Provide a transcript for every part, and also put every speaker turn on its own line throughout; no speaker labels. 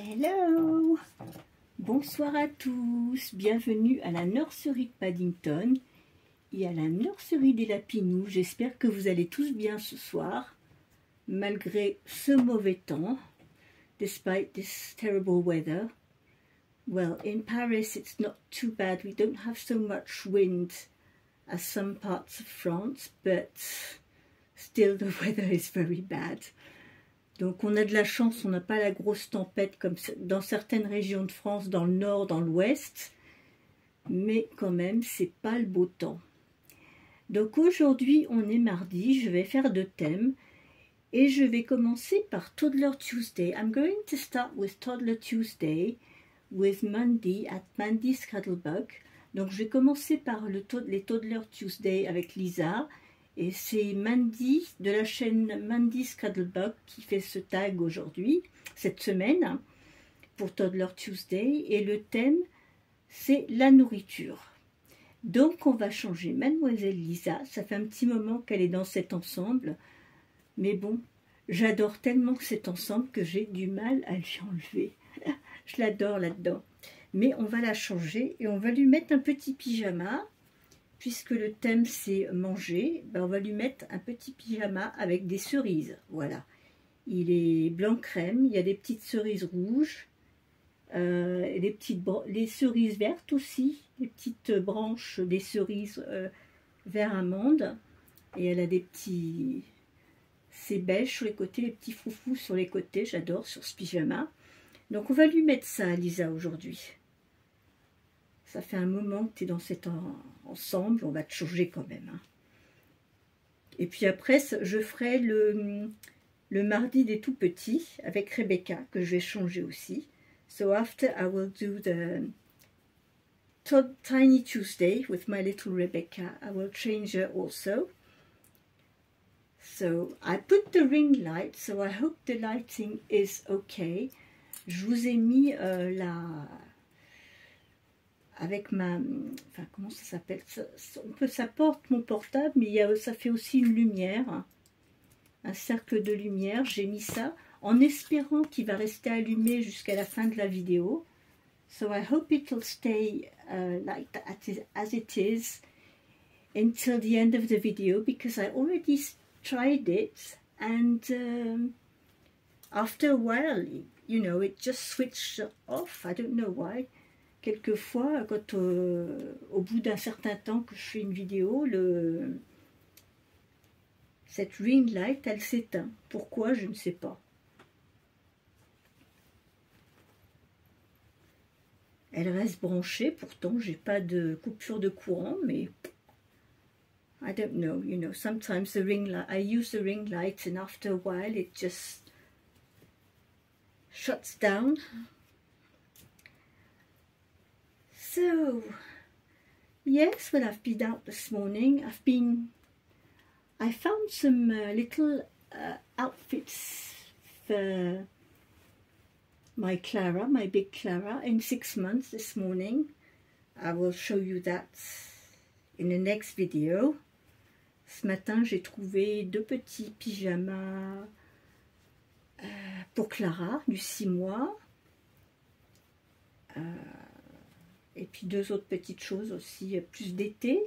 Hello! Bonsoir à tous, bienvenue à la nurserie de Paddington et à la nurserie des Lapinous. J'espère que vous allez tous bien ce soir, malgré ce mauvais temps, despite this terrible weather. Well, in Paris it's not too bad, we don't have so much wind as some parts of France, but still the weather is very bad. Donc on a de la chance, on n'a pas la grosse tempête comme dans certaines régions de France, dans le nord, dans l'ouest, mais quand même c'est pas le beau temps. Donc aujourd'hui on est mardi, je vais faire 2 thèmes et je vais commencer par Toddler Tuesday. I'm going to start with Toddler Tuesday with Mandy at Mandy's Cuddlebug. Donc je vais commencer par les Toddler Tuesday avec Lisa. Et c'est Mandy de la chaîne Mandy's Cuddlebug qui fait ce tag aujourd'hui, cette semaine, pour Toddler Tuesday. Et le thème, c'est la nourriture. Donc on va changer Mademoiselle Lisa. Ça fait un petit moment qu'elle est dans cet ensemble. Mais bon, j'adore tellement cet ensemble que j'ai du mal à lui enlever. Je l'adore là-dedans. Mais on va la changer et on va lui mettre un petit pyjama. Puisque le thème c'est manger, ben on va lui mettre un petit pyjama avec des cerises. Voilà. Il est blanc crème, il y a des petites cerises rouges, les cerises vertes aussi, les petites branches des cerises vert amande. Et elle a des petits... C'est beige sur les côtés, les petits foufous sur les côtés, j'adore sur ce pyjama. Donc on va lui mettre ça, Lisa, aujourd'hui. Ça fait un moment que tu es dans cet ensemble, on va te changer quand même. Hein. Et puis après, je ferai le mardi des tout petits avec Rebecca, que je vais changer aussi. So after I will do the Tiny Tuesday with my little Rebecca. I will change her also. So I put the ring light, so I hope the lighting is okay. Je vous ai mis avec ma, enfin comment ça s'appelle, ça porte mon portable, mais ça fait aussi une lumière, un cercle de lumière. J'ai mis ça en espérant qu'il va rester allumé jusqu'à la fin de la vidéo. So I hope it will stay like that as it is until the end of the video, because I already tried it and after a while, you know, it just switched off. I don't know why. Quelquefois, quand au bout d'un certain temps que je fais une vidéo, cette ring light, elle s'éteint. Pourquoi, je ne sais pas. Elle reste branchée, pourtant, j'ai pas de coupure de courant, mais I don't know, you know, sometimes the ring light, I use the ring light and after a while it just shuts down. So, yes, well, I've been out this morning. I found some little outfits for my Clara, my big Clara, in 6 months this morning. I will show you that in the next video. Ce matin, j'ai trouvé 2 petits pyjamas pour Clara, du 6 mois. Et puis 2 autres petites choses aussi, plus d'été,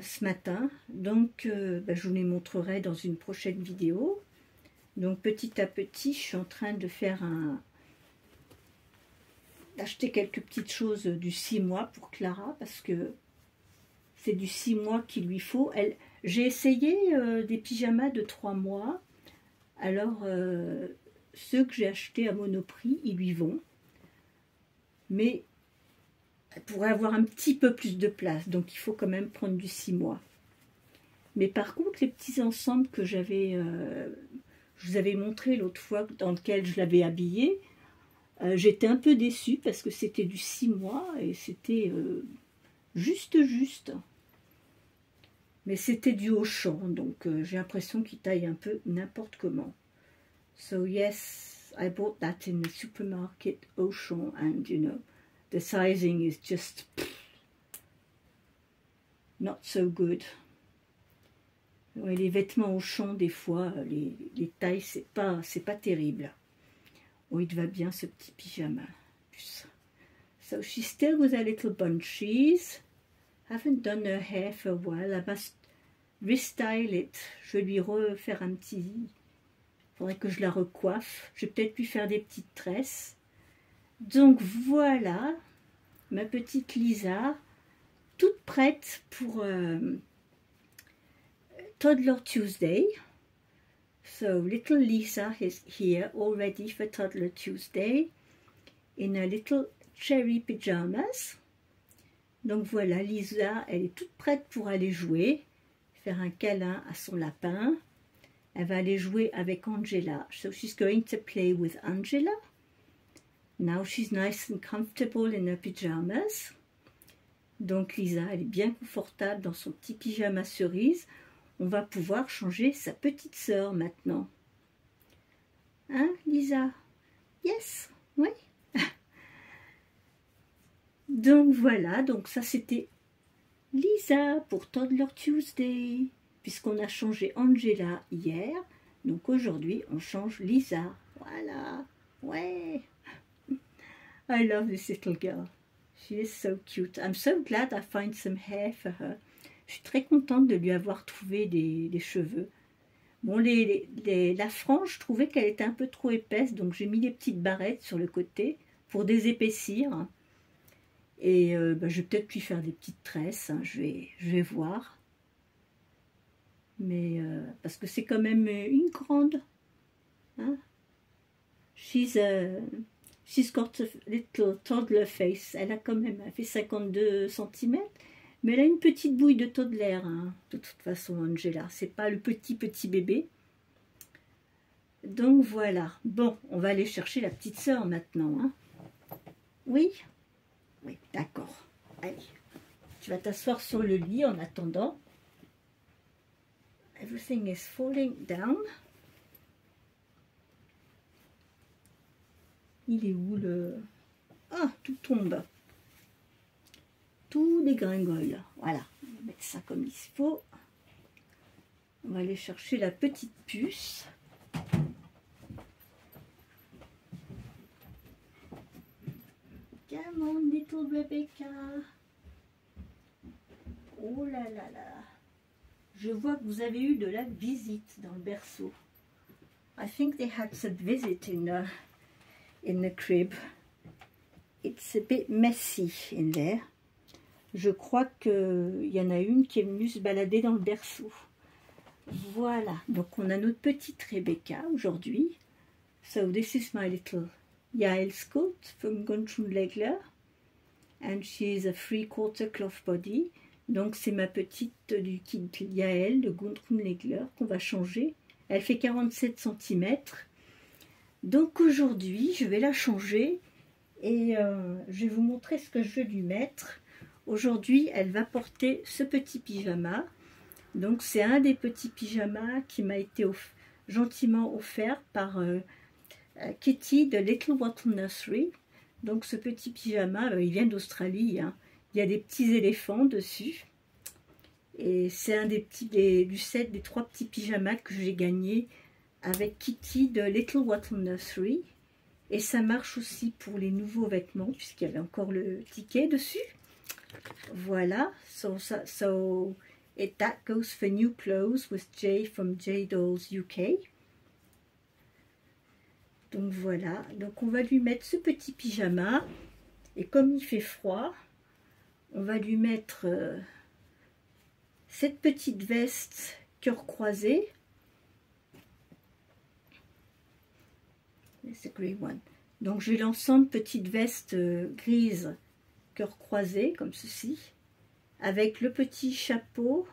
ce matin. Donc, je vous les montrerai dans une prochaine vidéo. Donc, petit à petit, je suis en train de faire d'acheter quelques petites choses du 6 mois pour Clara, parce que c'est du 6 mois qu'il lui faut. J'ai essayé des pyjamas de 3 mois. Alors, ceux que j'ai achetés à Monoprix, ils lui vont. Mais elle pourrait avoir un petit peu plus de place, donc il faut quand même prendre du 6 mois. Mais par contre, les petits ensembles que je vous avais montré l'autre fois, dans lequel je l'avais habillé, j'étais un peu déçue parce que c'était du 6 mois et c'était juste. Mais c'était du Auchan, donc j'ai l'impression qu'il taille un peu n'importe comment. So yes, I bought that in the supermarket Auchan, and you know, the sizing is just not so good. Ouais, les vêtements Auchan, des fois, les tailles, c'est pas terrible. Oh, il te va bien ce petit pyjama. So she's still with her little bunchies. Haven't done her hair for a while. I must restyle it. Je vais lui refaire un petit... Il faudrait que je la recoiffe. Je vais peut-être lui faire des petites tresses. Donc voilà, ma petite Lisa, toute prête pour Toddler Tuesday. So little Lisa is here, all ready for Toddler Tuesday, in her little cherry pajamas. Donc voilà, Lisa, elle est toute prête pour aller jouer, faire un câlin à son lapin. Elle va aller jouer avec Angela. So she's going to play with Angela. Now she's nice and comfortable in her pajamas. Donc Lisa, elle est bien confortable dans son petit pyjama cerise. On va pouvoir changer sa petite sœur maintenant. Hein, Lisa? Yes, oui. Donc voilà, donc ça c'était Lisa pour Toddler Tuesday. Puisqu'on a changé Angela hier, donc aujourd'hui on change Lisa. Voilà, ouais. I love this little girl. She is so cute. I'm so glad I find some hair for her. Je suis très contente de lui avoir trouvé des cheveux. Bon, la frange, je trouvais qu'elle était un peu trop épaisse, donc j'ai mis des petites barrettes sur le côté pour désépaissir. Et je vais peut-être lui faire des petites tresses, hein, je vais voir. Mais parce que c'est quand même une grande. Hein? She's got a little toddler face. Elle fait 52 cm. Mais elle a une petite bouille de toddler, hein, de toute façon, Angela. C'est pas le petit bébé. Donc voilà. Bon, on va aller chercher la petite sœur maintenant. Hein. Oui? Oui, d'accord. Allez, tu vas t'asseoir sur le lit en attendant. Everything is falling down. Il est où le... Ah, tout tombe. Tout dégringole. Voilà, on va mettre ça comme il faut. On va aller chercher la petite puce. Come on, little Rebecca. Oh là là là. Je vois que vous avez eu de la visite dans le berceau. I think they had some visit in the crib. It's a bit messy in there. Je crois qu'il y en a une qui est venue se balader dans le berceau. Voilà, donc on a notre petite Rebecca aujourd'hui. So this is my little Yael's coat from Guntram Legler. And she is a 3/4 cloth body. Donc c'est ma petite du kit Yael de Guntram Legler qu'on va changer. Elle fait 47 cm. Donc aujourd'hui, je vais la changer et je vais vous montrer ce que je vais lui mettre. Aujourd'hui, elle va porter ce petit pyjama. Donc c'est un des petits pyjamas qui m'a été gentiment offert par Kitty de Little Wattle Nursery. Donc ce petit pyjama, il vient d'Australie. Hein. Il y a des petits éléphants dessus. Et c'est un du set des 3 petits pyjamas que j'ai gagné avec Kitty de Little Wattle Nursery. Et ça marche aussi pour les nouveaux vêtements, puisqu'il y avait encore le ticket dessus. Voilà. So that goes for new clothes with Jay from J Dolls UK. Donc voilà. Donc on va lui mettre ce petit pyjama. Et comme il fait froid, on va lui mettre cette petite veste cœur croisé. C'est the grey one. Donc j'ai l'ensemble petite veste grise cœur croisé comme ceci, avec le petit chapeau,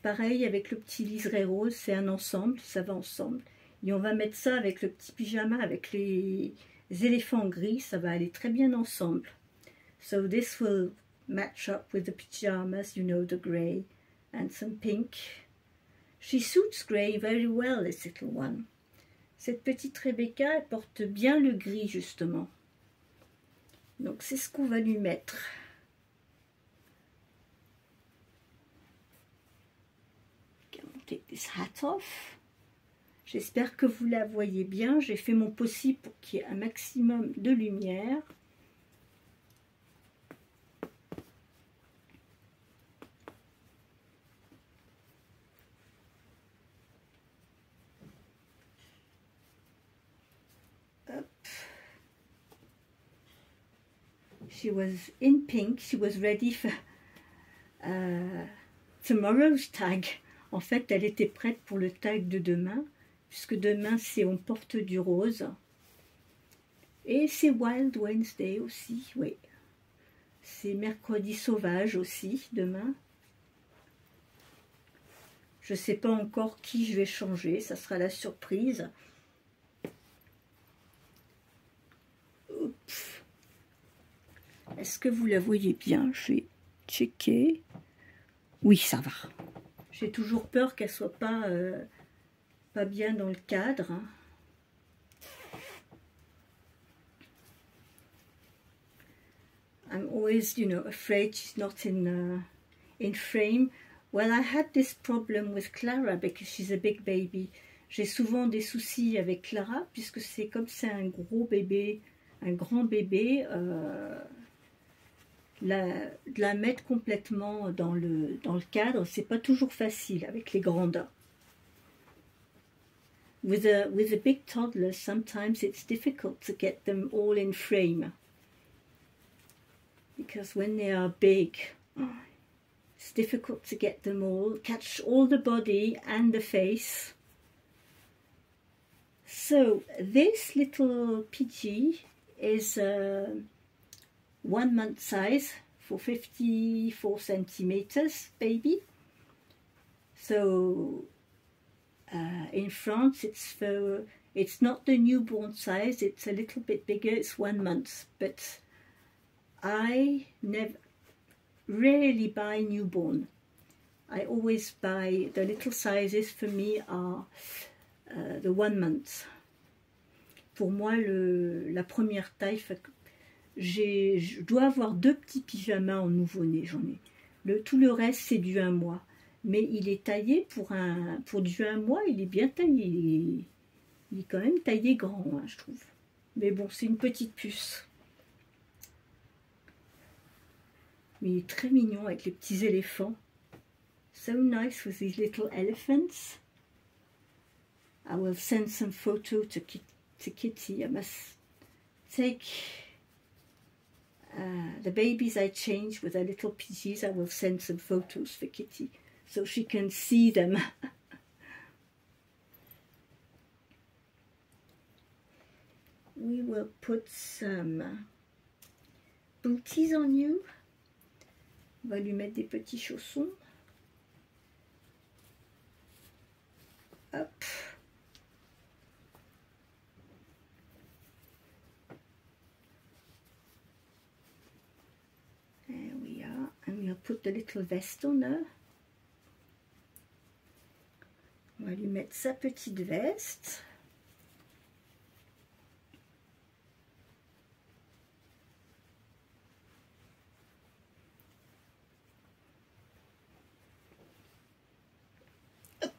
pareil avec le petit liseré rose, c'est un ensemble, ça va ensemble. Et on va mettre ça avec le petit pyjama avec les éléphants gris, ça va aller très bien ensemble. So this will match up with the pyjamas, you know, the grey and some pink. She suits grey very well, this little one. Cette petite Rebecca, elle porte bien le gris, justement. Donc, c'est ce qu'on va lui mettre. Okay, I'll take this hat off. J'espère que vous la voyez bien. J'ai fait mon possible pour qu'il y ait un maximum de lumière. Hop. She was in pink. She was ready for tomorrow's tag. En fait, elle était prête pour le tag de demain, puisque demain, c'est on porte du rose. Et c'est Wild Wednesday aussi, oui. C'est mercredi sauvage aussi, demain. Je ne sais pas encore qui je vais changer, ça sera la surprise. Est-ce que vous la voyez bien? Je vais checker. Oui, ça va. J'ai toujours peur qu'elle soit pas bien dans le cadre. I'm always, afraid she's not in frame. Well, I had this problem with Clara because she's a big baby. J'ai souvent des soucis avec Clara puisque c'est comme c'est un gros bébé, un grand bébé. De la mettre complètement dans le cadre, c'est pas toujours facile avec les grandes. With a big toddler, sometimes it's difficult to get them all in frame. Because when they are big, it's difficult to get them all, catch all the body and the face. So this little Pidgey is 1 month size for 54 centimeters baby. So in France it's not the newborn size, it's a little bit bigger, it's 1 month, but I rarely buy newborn. I always buy the little sizes. For me are the 1 month. Pour moi la première taille, je dois avoir 2 petits pyjamas en nouveau-né, j'en ai. Tout le reste, c'est du 1 mois. Mais il est taillé pour du 1 mois, il est bien taillé. Il est quand même taillé grand, hein, je trouve. Mais bon, c'est une petite puce. Mais il est très mignon avec les petits éléphants. So nice with these little elephants. I will send some photo to Kitty. I must take... the babies I change with their little Pidgeys. I will send some photos for Kitty so she can see them. We will put some booties on you. On va lui mettre des petits chaussons. Hop. And we'll put the little vest on her. On va lui mettre sa petite veste. Hop.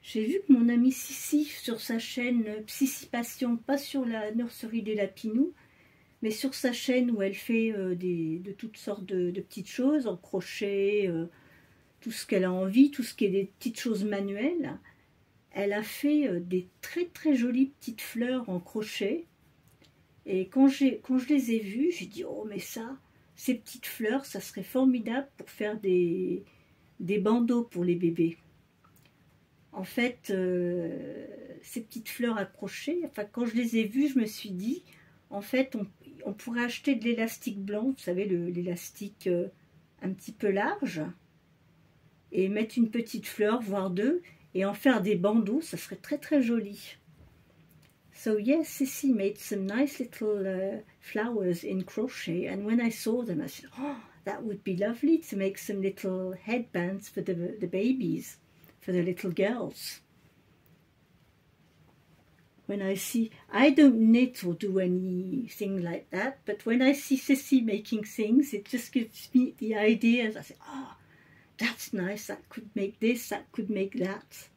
J'ai vu que mon amie Sissi, sur sa chaîne Sissi Passion, pas sur la nurserie des Lapinous, mais sur sa chaîne où elle fait de toutes sortes de petites choses, en crochet, tout ce qu'elle a envie, tout ce qui est des petites choses manuelles. Elle a fait des très très jolies petites fleurs en crochet. Et quand je les ai vues, j'ai dit « Oh, mais ça, ces petites fleurs, ça serait formidable pour faire des bandeaux pour les bébés. » En fait, ces petites fleurs accrochées, enfin, quand je les ai vues, je me suis dit, en fait, on pourrait acheter de l'élastique blanc, vous savez, l'élastique un petit peu large, et mettre une petite fleur, voire 2, et en faire des bandeaux, ça serait très très joli. So yes, Sissy made some nice little flowers in crochet, and when I saw them, I said, oh, that would be lovely to make some little headbands for the babies. for the little girls. When I see, I don't knit or do anything like that, but when I see Sissy making things, it just gives me the ideas. I say, oh, that's nice, that could make this, that could make that.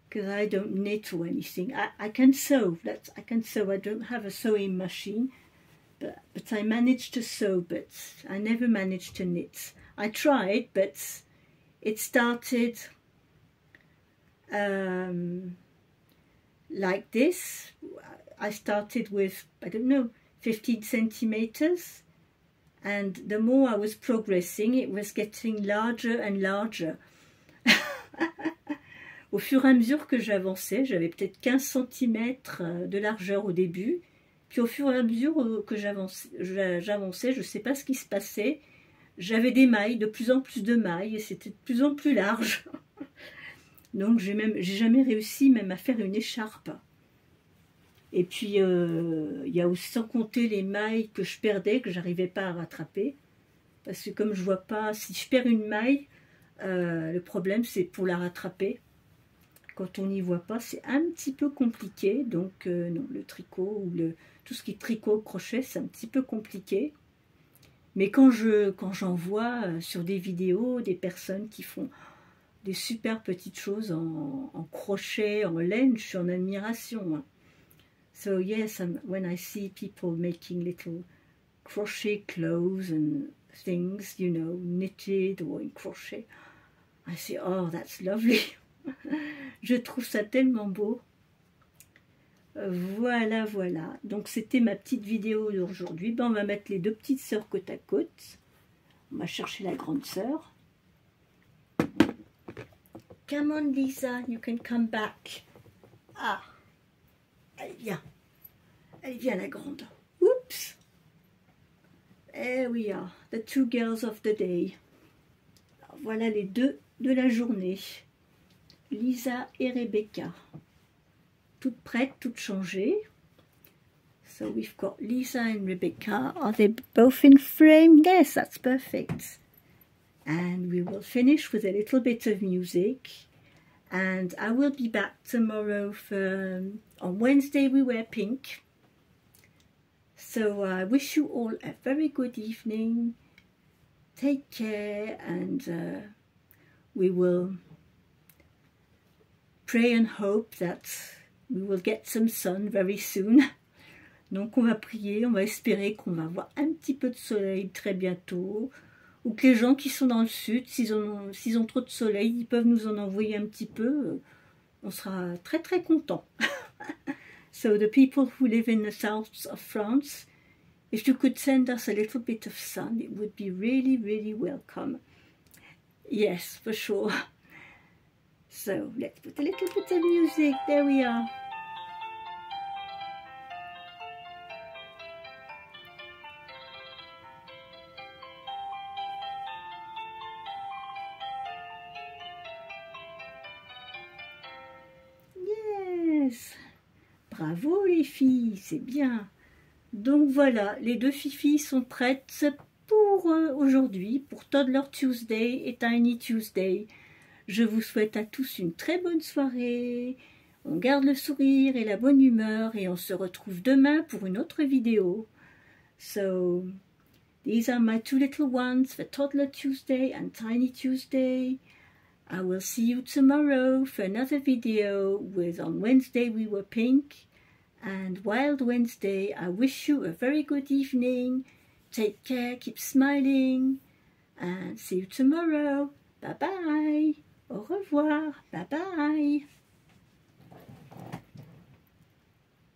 Because I don't knit or anything. I can sew, I can sew. I don't have a sewing machine, but I managed to sew, but I never managed to knit. I tried, but it started like this. I started with, I don't know, 15 centimeters, and the more I was progressing, it was getting larger and larger. Au fur et à mesure que j'avançais, j'avais peut-être 15 cm de largeur au début, puis au fur et à mesure que j'avançais, je ne sais pas ce qui se passait, j'avais des mailles, de plus en plus de mailles, et c'était de plus en plus large. Donc j'ai jamais réussi même à faire une écharpe. Et puis il y a aussi, sans compter les mailles que je perdais, que j'arrivais pas à rattraper. Parce que comme je vois pas, si je perds une maille, le problème c'est pour la rattraper. Quand on n'y voit pas, c'est un petit peu compliqué. Donc non, le tricot ou tout ce qui est tricot, crochet, c'est un petit peu compliqué. Mais quand j'en vois sur des vidéos, des personnes qui font des super petites choses en crochet, en laine, je suis en admiration. Hein. So yes, when I see people making little crochet clothes and things, you know, knitted or in crochet, I say, oh, that's lovely. Je trouve ça tellement beau. Voilà, voilà. Donc c'était ma petite vidéo d'aujourd'hui. Ben, on va mettre les deux petites sœurs côte à côte. On va chercher la grande sœur. Come on, Lisa, you can come back. Ah, elle vient. Elle vient, la grande. Oups. There we are, the two girls of the day. Alors, voilà les deux de la journée. Lisa et Rebecca. Toutes prêtes, toutes changées. So we've got Lisa and Rebecca. Are they both in frame? Yes, that's perfect. And we will finish with a little bit of music. And I will be back tomorrow on Wednesday we wear pink. So I wish you all a very good evening. Take care, and we will pray and hope that we will get some sun very soon. Donc on va prier, on va espérer qu'on va avoir un petit peu de soleil très bientôt, ou que les gens qui sont dans le sud, s'ils ont trop de soleil, ils peuvent nous en envoyer un petit peu. On sera très très contents. So the people who live in the south of France, if you could send us a little bit of sun, it would be really, really welcome. Yes, for sure. So let's put a little bit of music. There we are. Yes. Bravo les filles, c'est bien. Donc voilà, les deux filles sont prêtes pour aujourd'hui, pour Toddler Tuesday et Tiny Tuesday. Je vous souhaite à tous une très bonne soirée. On garde le sourire et la bonne humeur et on se retrouve demain pour une autre vidéo. So, these are my two little ones for Toddler Tuesday and Tiny Tuesday. I will see you tomorrow for another video with On Wednesday We Were Pink and Wild Wednesday. I wish you a very good evening. Take care, keep smiling, and see you tomorrow. Bye bye. Au revoir. Bye bye.